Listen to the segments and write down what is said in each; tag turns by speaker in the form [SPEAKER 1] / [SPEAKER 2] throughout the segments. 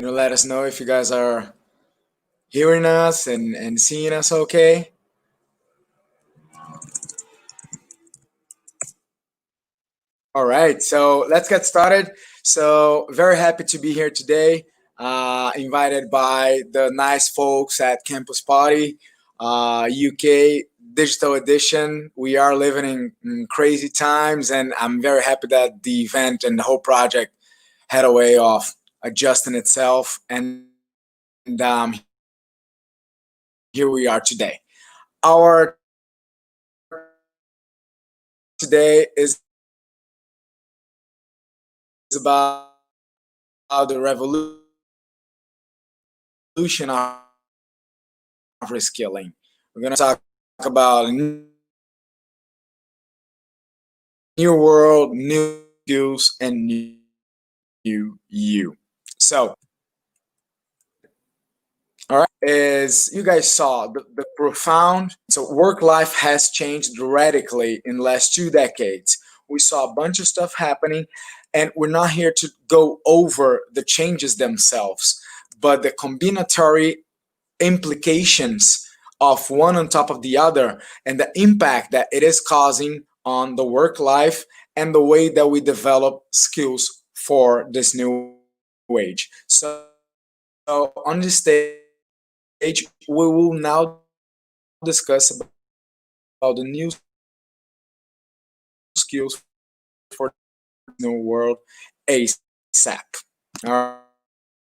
[SPEAKER 1] Let us know if you guys are hearing us and seeing us okay. All right, so let's get started. So, very happy to be here today, invited by the nice folks at Campus Party, UK Digital Edition. We are living in crazy times, and I'm very happy that the event and the whole project had a way of adjusting itself. And here we are today. Our today is about the revolution of reskilling. We're going to talk about new world, new skills, and new you. So, all right, as you guys saw, the profound work life has changed radically in the last 2 decades. We saw a bunch of stuff happening, and we're not here to go over the changes themselves, but the combinatory implications of one on top of the other and the impact that it is causing on the work life and the way that we develop skills for this new age. So on this stage, we will now discuss about the new skills for the new world ASAP. All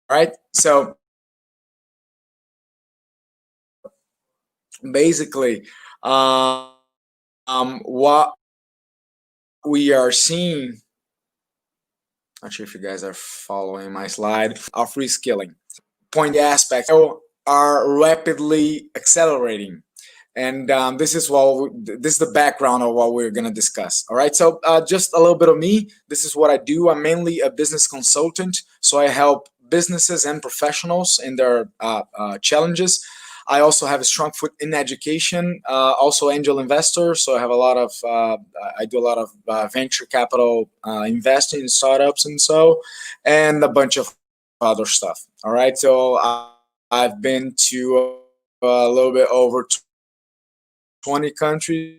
[SPEAKER 1] right. So basically, what we are seeing, not sure if you guys are following my slide, of reskilling. Point aspects are rapidly accelerating. And this is the background of what we're going to discuss. All right. So just a little bit of me. This is what I do. I'm mainly a business consultant. So I help businesses and professionals in their challenges. I also have a strong foot in education, also angel investor. So I have a lot of, I do a lot of venture capital investing in startups and a bunch of other stuff. All right. So I've been to a little bit over 20 countries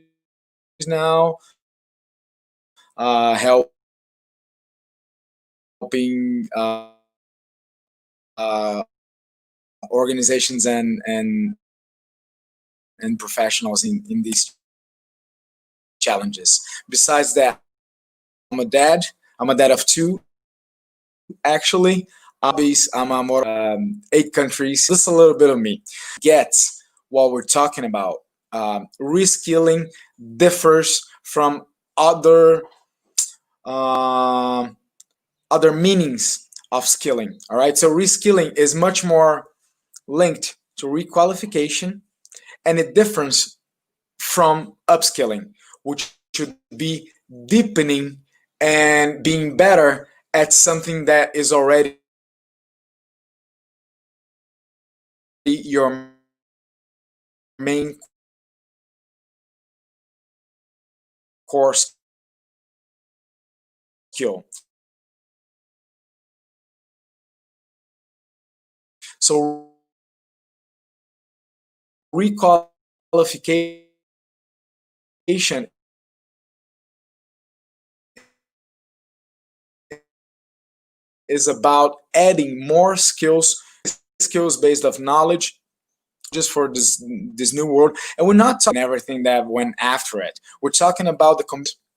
[SPEAKER 1] now, helping organizations and professionals in these challenges. Besides that, I'm a dad. I'm a dad of two, actually. Hobbies, I'm a more 8 countries. Just a little bit of me. Get what we're talking about. Reskilling differs from other other meanings of skilling. All right, so reskilling is much more linked to requalification, and it differs from upskilling, which should be deepening and being better at something that is already your main core skill. So requalification is about adding more skills based of knowledge just for this new world. And we're not talking everything that went after it. We're talking about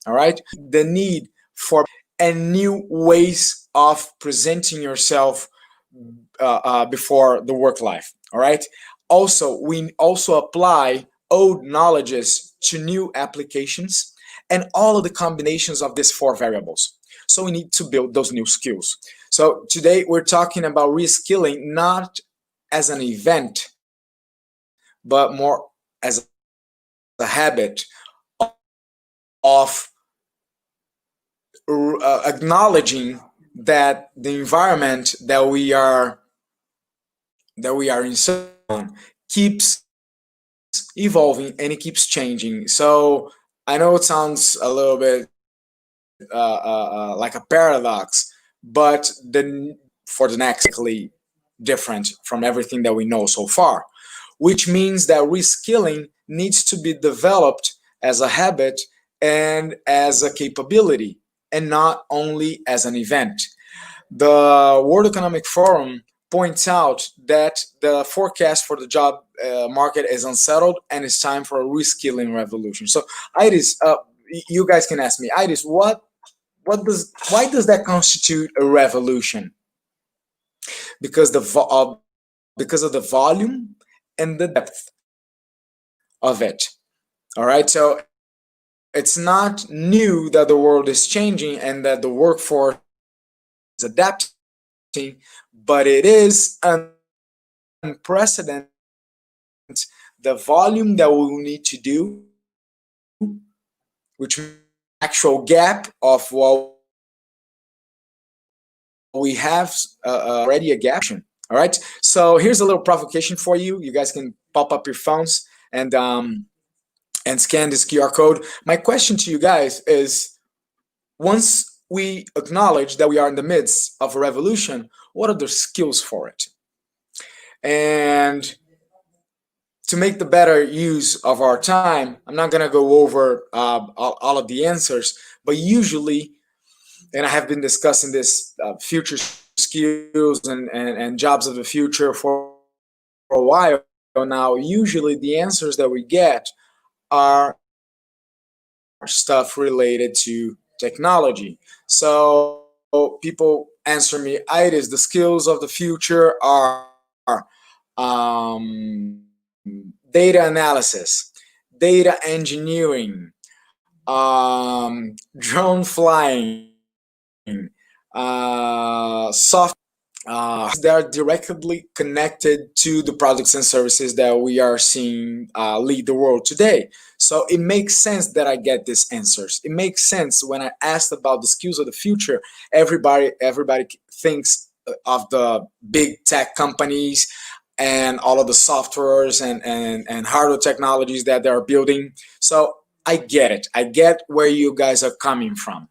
[SPEAKER 1] all right, the need for and new ways of presenting yourself before the work life. All right. Also, we also apply old knowledges to new applications and all of the combinations of these 4 variables. So we need to build those new skills. So today we're talking about reskilling not as an event, but more as a habit of acknowledging that the environment that we are in keeps evolving and it keeps changing. So I know it sounds a little bit like a paradox, but for the next different from everything that we know so far, which means that reskilling needs to be developed as a habit and as a capability, and not only as an event. The World Economic Forum points out that the forecast for the job market is unsettled and it's time for a reskilling revolution. So, Iris, you guys can ask me, Iris, why does that constitute a revolution? Because because of the volume and the depth of it. All right, so it's not new that the world is changing and that the workforce is adapting, but it is unprecedented the volume that we will need to do, which means actual gap of what we have already a gap. All right. So here's a little provocation for you. You guys can pop up your phones and scan this QR code. My question to you guys is: once we acknowledge that we are in the midst of a revolution, what are the skills for it? And to make the better use of our time, I'm not going to go over all of the answers, but usually, and I have been discussing this future skills and jobs of the future for a while now. Usually, the answers that we get are stuff related to technology. So people answer me, Itis, the skills of the future are um, data analysis, data engineering, drone flying, software. They are directly connected to the products and services that we are seeing lead the world today. So it makes sense that I get these answers. It makes sense when I asked about the skills of the future. Everybody thinks of the big tech companies and all of the softwares and hardware technologies that they are building. So I get it. I get where you guys are coming from.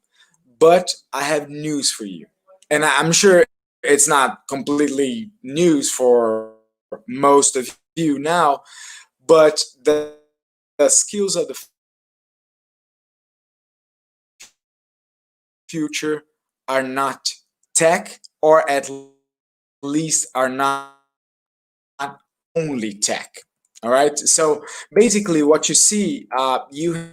[SPEAKER 1] But I have news for you. And I'm sure it's not completely news for most of you now, but the skills of the future are not tech, or at least are not only tech. All right. So basically, what you see, you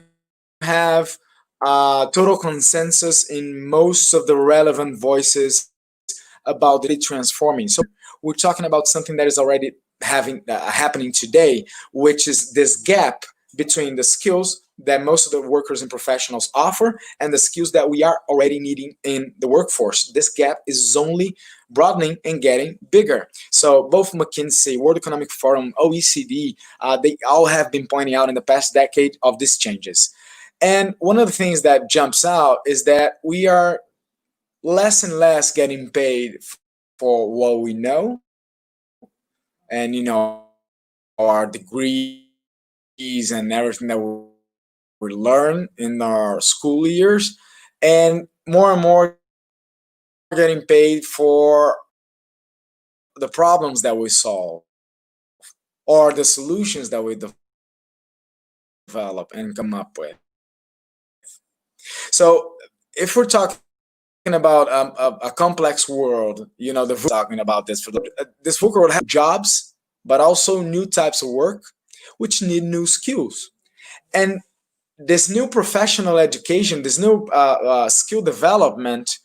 [SPEAKER 1] have total consensus in most of the relevant voices about the transforming. So we're talking about something that is already happening today, which is this gap between the skills that most of the workers and professionals offer and the skills that we are already needing in the workforce. This gap is only broadening and getting bigger. So both McKinsey, World Economic Forum, OECD, they all have been pointing out in the past decade of these changes. And one of the things that jumps out is that we are less and less getting paid for what we know, and our degrees and everything that we learn in our school years, and more getting paid for the problems that we solve or the solutions that we develop and come up with. So if we're talking about a complex world, the talking about this book will have jobs, but also new types of work, which need new skills. And this new professional education, this new skill development,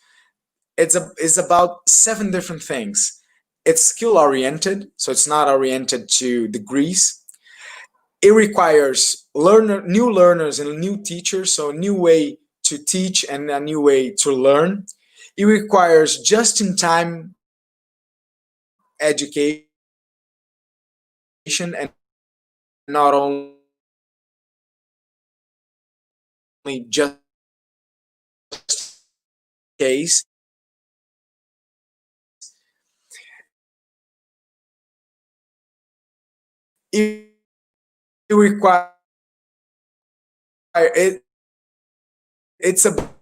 [SPEAKER 1] is about 7 different things. It's skill oriented, so it's not oriented to degrees. It requires new learners and new teachers, so a new way to teach and a new way to learn. It requires just-in-time education and not only just case. It requires it. It's about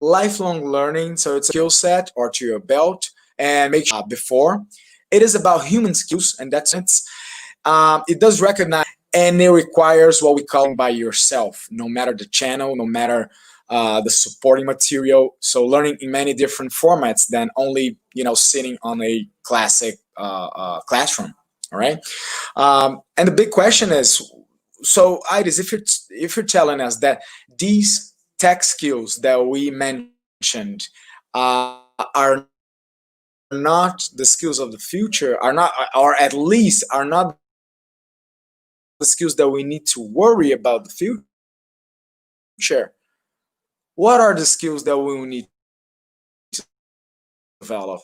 [SPEAKER 1] lifelong learning, so it's a skill set or to your belt, and make sure before. It is about human skills, and that's it does recognize, and it requires what we call by yourself, no matter the channel, no matter the supporting material. So learning in many different formats than only sitting on a classic classroom. All right, and the big question is, so Iris, if you're telling us that these tech skills that we mentioned are not the skills of the future, are not, or at least are not the skills that we need to worry about the future, what are the skills that we will need to develop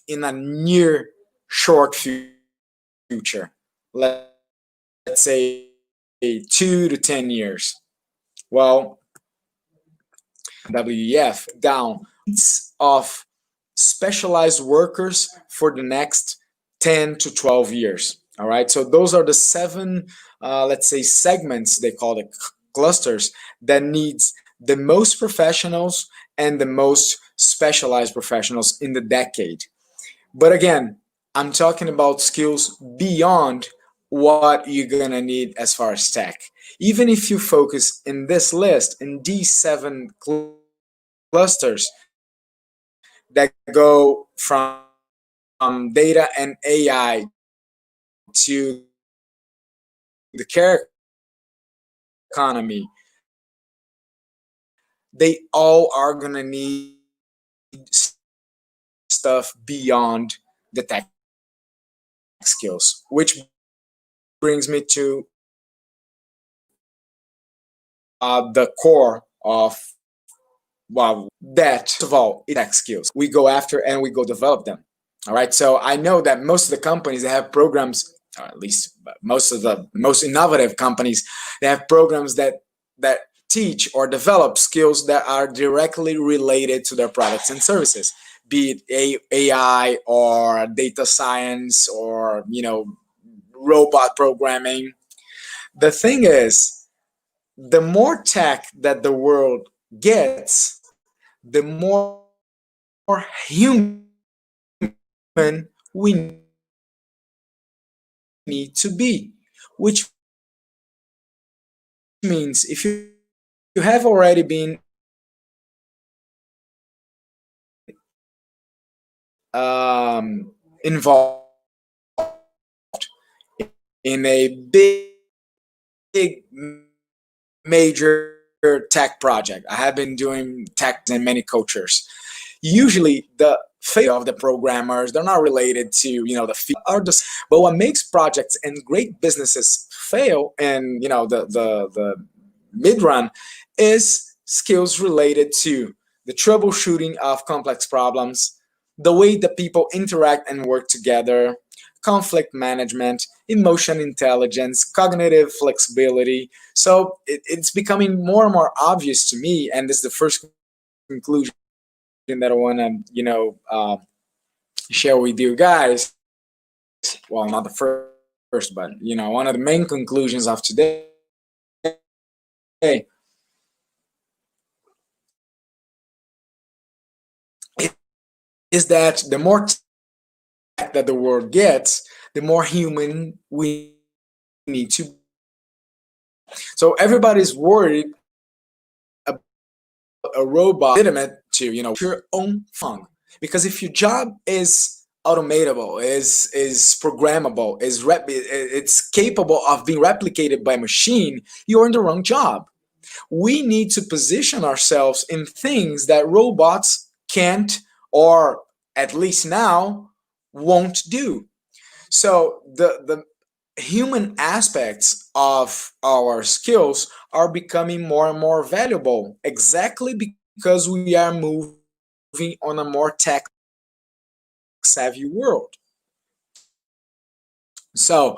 [SPEAKER 1] in a near short future? Let's say 2 to 10 years. Well, WEF down of specialized workers for the next 10 to 12 years. All right, so those are the seven, let's say, segments, they call it clusters, that needs the most professionals and the most specialized professionals in the decade. But again, I'm talking about skills beyond what you're gonna need as far as tech. Even if you focus in this list, in these seven clusters that go from data and AI to the care economy, they all are gonna need stuff beyond the tech skills, which brings me to the core of, well, that of all tech skills we go after and we go develop them. All right, so I know that most of the companies, they have programs, or at least most of the most innovative companies, they have programs that teach or develop skills that are directly related to their products and services, be it AI or data science or robot programming. The thing is, the more tech that the world gets, the more human we need to be. Which means if you have already been involved in a big major tech project, I have been doing tech in many cultures. Usually the failure of the programmers, they're not related to the field or the, but what makes projects and great businesses fail and the mid run is skills related to the troubleshooting of complex problems, the way that people interact and work together, conflict management, emotion intelligence, cognitive flexibility. So it's becoming more and more obvious to me, and this is the first conclusion that I want to share with you guys. Well, not the first, but one of the main conclusions of today is that the more tech that the world gets, the more human we need to. So everybody's worried about a robot legitimate to your own fun, because if your job is automatable, is programmable, it's capable of being replicated by machine, you're in the wrong job. We need to position ourselves in things that robots can't, or at least now won't do. So the human aspects of our skills are becoming more and more valuable, exactly because we are moving on a more tech savvy world. So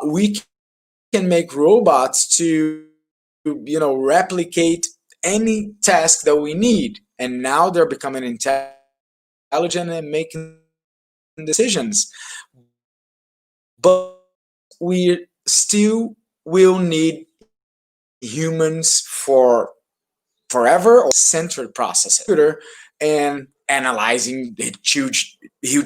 [SPEAKER 1] we can make robots to replicate any task that we need, and now they're becoming intelligent and making decisions. But we still will need humans for forever or centered process and analyzing huge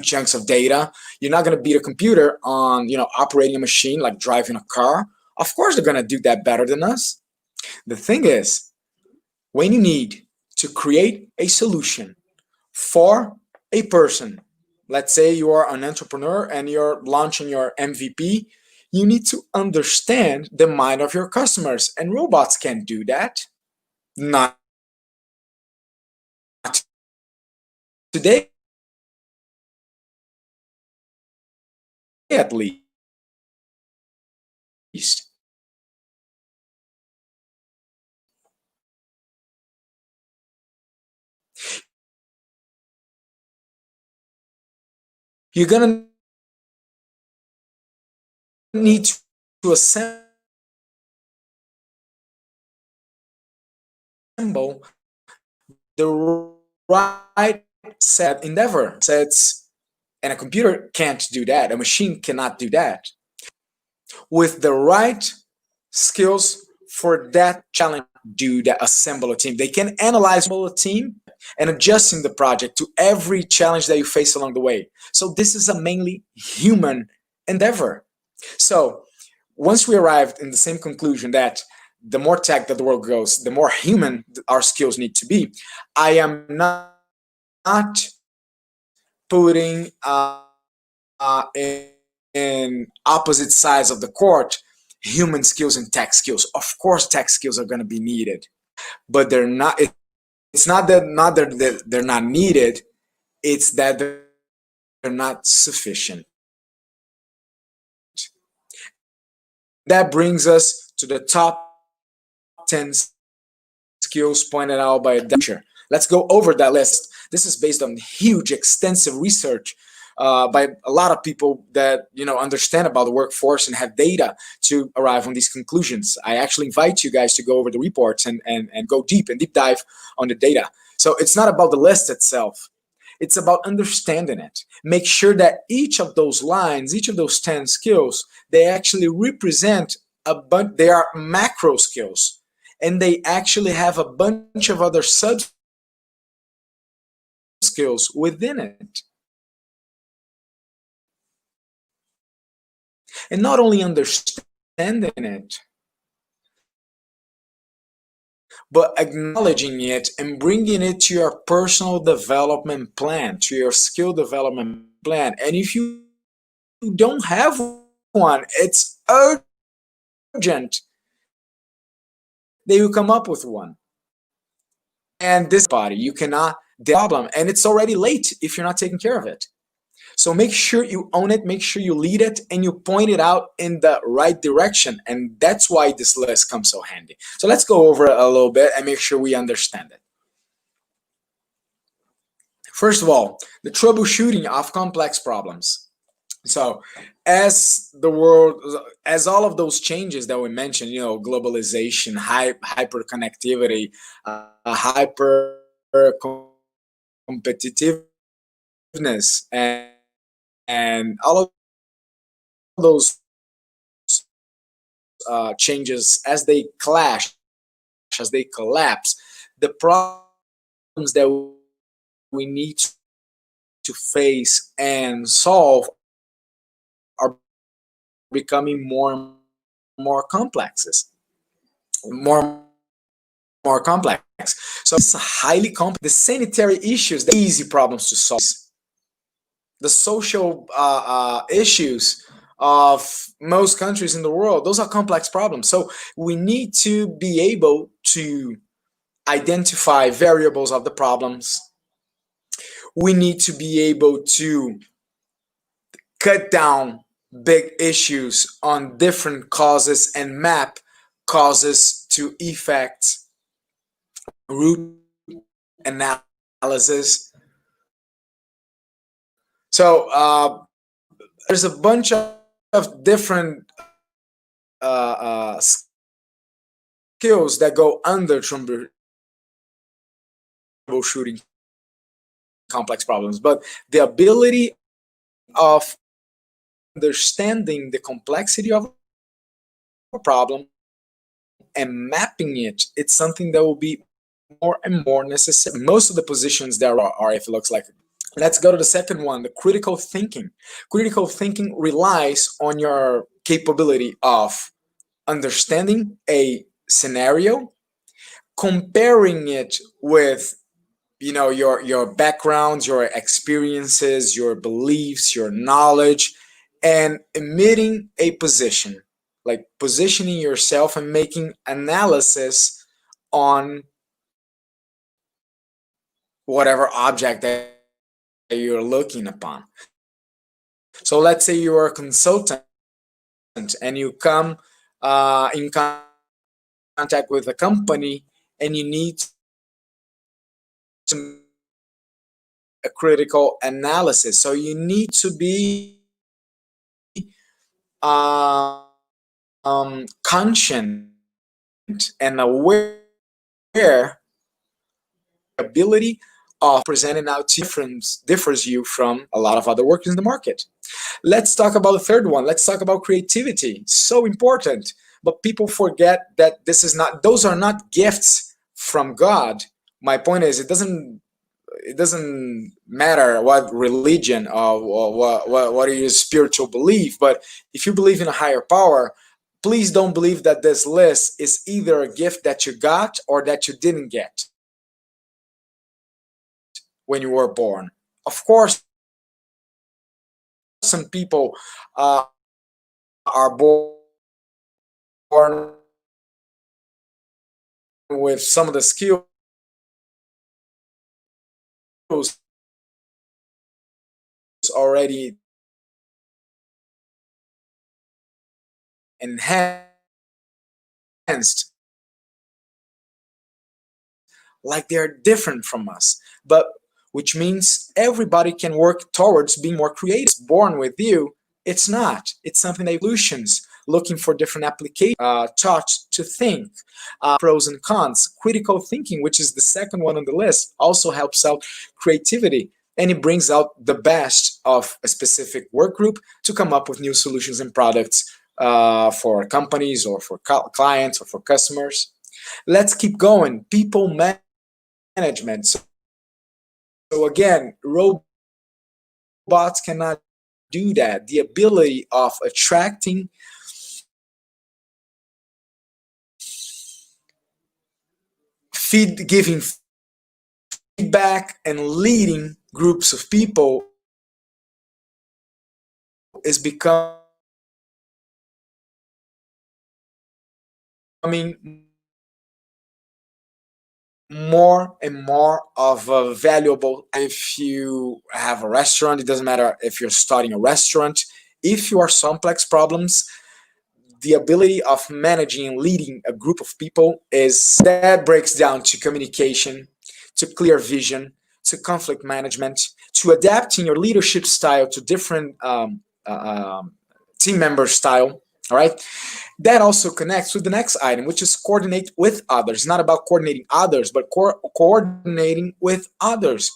[SPEAKER 1] chunks of data. You're not going to beat a computer on operating a machine like driving a car. Of course they're going to do that better than us. The thing is, when you need to create a solution for a person, let's say you are an entrepreneur and you're launching your MVP, you need to understand the mind of your customers, and robots can't do that. Not today, at least. You're gonna need to assemble the right set endeavor sets, and a computer can't do that. A machine cannot do that. With the right skills for that challenge, do that, assemble a team. They can analyze a team and adjusting the project to every challenge that you face along the way. So this is a mainly human endeavor. So once we arrived in the same conclusion that the more tech that the world goes, the more human our skills need to be, I am not putting in opposite sides of the court human skills and tech skills. Of course, tech skills are going to be needed, but they're not. It's not that they're not needed. It's that they're not sufficient. That brings us to the top 10 skills pointed out by a teacher. Let's go over that list. This is based on huge, extensive research by a lot of people that understand about the workforce and have data to arrive on these conclusions. I actually invite you guys to go over the reports and go deep dive on the data. So it's not about the list itself. It's about understanding it. Make sure that each of those lines, each of those 10 skills, they actually represent they are macro skills, and they actually have a bunch of other sub skills within it. And not only understanding it, but acknowledging it and bringing it to your personal development plan, to your skill development plan. And if you don't have one, it's urgent that you come up with one. And this body, you cannot problem, and it's already late if you're not taking care of it. So make sure you own it, make sure you lead it, and you point it out in the right direction. And that's why this list comes so handy. So let's go over it a little bit and make sure we understand it. First of all, the troubleshooting of complex problems. So as the world, as all of those changes that we mentioned, globalization, hyper connectivity, hyper competitiveness, and all of those changes, as they clash, as they collapse, the problems that we need to face and solve are becoming more and more complex. More complex. So it's highly complex. The sanitary issues, the easy problems to solve. The social issues of most countries in the world, those are complex problems. So we need to be able to identify variables of the problems. We need to be able to cut down big issues on different causes and map causes to effects, root analysis. So there's a bunch of different skills that go under troubleshooting complex problems, but the ability of understanding the complexity of a problem and mapping it, it's something that will be more and more necessary. Most of the positions there are, if it looks like it. Let's go to the second one, the critical thinking. Critical thinking relies on your capability of understanding a scenario, comparing it with your backgrounds, your experiences, your beliefs, your knowledge, and emitting a position, like positioning yourself and making analysis on whatever object that you're looking upon. So let's say you are a consultant and you come in contact with a company and you need to a critical analysis. So you need to be conscient and aware ability of presenting out differs you from a lot of other workers in the market. Let's talk about the third one. Let's talk about creativity. So important, but people forget that those are not gifts from God. My point is, it doesn't matter what religion or what your spiritual belief, but if you believe in a higher power, please don't believe that this list is either a gift that you got or that you didn't get when you were born. Of course, some people are born with some of the skills already enhanced, like they're different from us, but which means everybody can work towards being more creative. It's born with you. It's not. It's something that evolutions looking for different applications, taught to think, pros and cons. Critical thinking, which is the second one on the list, also helps out creativity, and it brings out the best of a specific work group to come up with new solutions and products for companies or for clients or for customers. Let's keep going. People management. So again, robots cannot do that. The ability of attracting, giving feedback, and leading groups of people is becoming more and more of a valuable. If you have a restaurant, it doesn't matter if you're starting a restaurant, if you are complex problems, the ability of managing and leading a group of people is that breaks down to communication, to clear vision, to conflict management, to adapting your leadership style to different team member style. All right. That also connects with the next item, which is coordinate with others. It's not about coordinating others, but coordinating with others.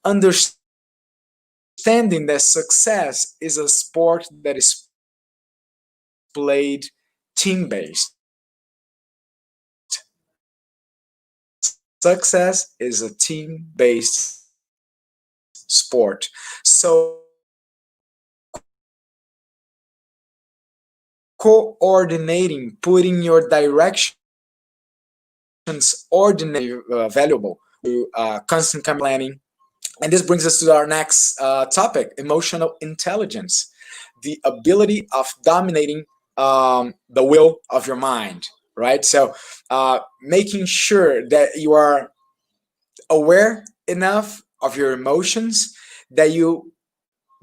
[SPEAKER 1] Understanding that success is a sport that is played team-based. Success is a team-based sport. So coordinating, putting your directions ordinary valuable to constant planning. And this brings us to our next topic, emotional intelligence, the ability of dominating the will of your mind, right? So making sure that you are aware enough of your emotions, that you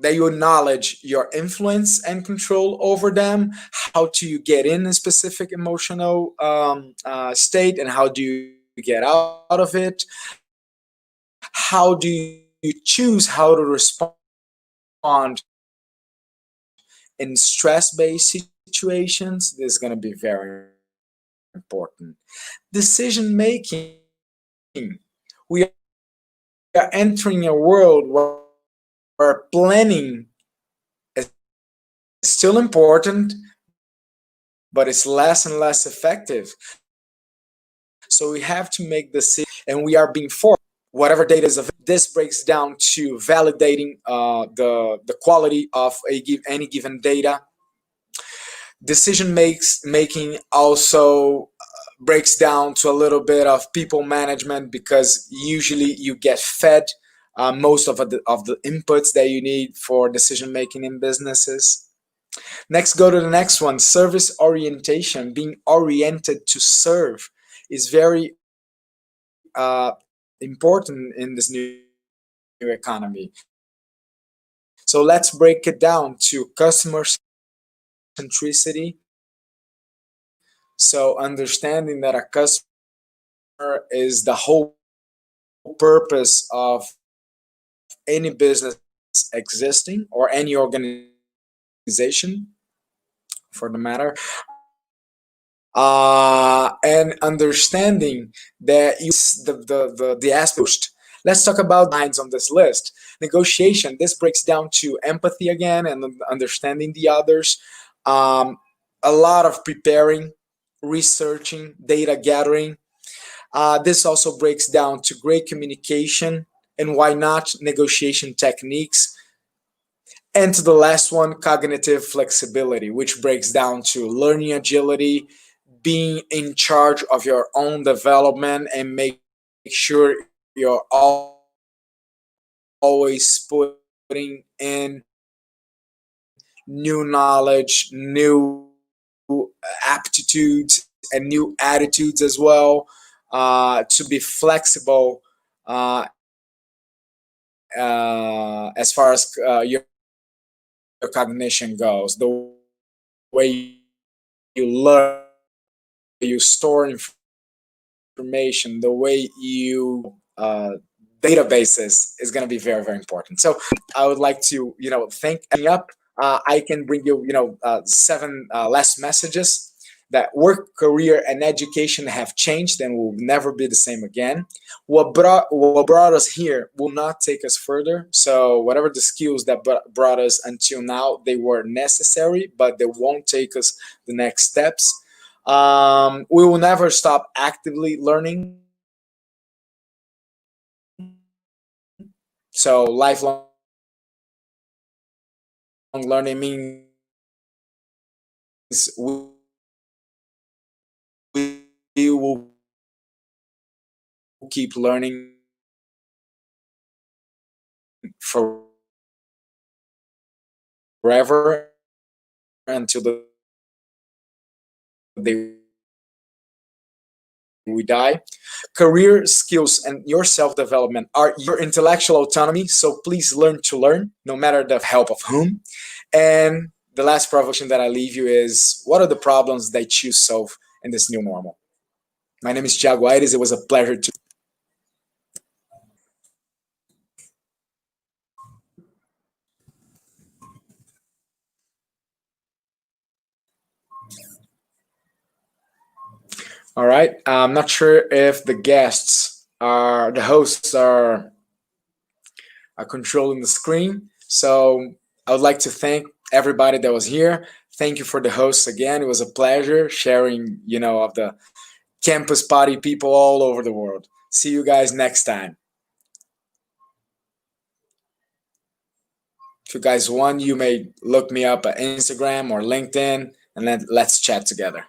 [SPEAKER 1] acknowledge your influence and control over them. How do you get in a specific emotional state, and how do you get out of it? How do you choose how to respond in stress-based situations? This is going to be very important. Decision making. We are entering a world where planning is still important, but it's less and less effective. So we have to make decisions, and we are being forced. Whatever data is available, this breaks down to validating the quality of any given data. Decision making also breaks down to a little bit of people management, because usually you get fed most of the inputs that you need for decision making in businesses. Next, go to the next one. Service orientation, being oriented to serve, is very important in this new economy. So let's break it down to customer centricity. So understanding that a customer is the whole purpose of any business existing, or any organization for the matter, and understanding that you the aspect. Let's talk about lines on this list. Negotiation. This breaks down to empathy again, and understanding the others. Um, a lot of preparing, researching, data gathering. This also breaks down to great communication, and why not negotiation techniques. And to the last one, cognitive flexibility, which breaks down to learning agility, being in charge of your own development, and make sure you're always putting in new knowledge, new aptitudes, and new attitudes as well, to be flexible as far as your cognition goes, the way you learn, you store information, the way you databases is going to be very, very important. So I would like to, thank up. I can bring you, seven last messages. That work, career, and education have changed and will never be the same again. What brought us here will not take us further. So whatever the skills that brought us until now, they were necessary, but they won't take us the next steps. We will never stop actively learning. So lifelong learning means we will keep learning forever until the day we die. Career skills and your self-development are your intellectual autonomy. So please learn to learn, no matter the help of whom. And the last provocation that I leave you is, what are the problems that you solve in this new normal? My name is Thiago Ayres. It was a pleasure to. All right. I'm not sure if the hosts are controlling the screen. So I would like to thank everybody that was here. Thank you for the hosts again. It was a pleasure sharing, of the campus party people all over the world. See you guys next time. If you guys want, you may look me up at Instagram or LinkedIn, and let's chat together.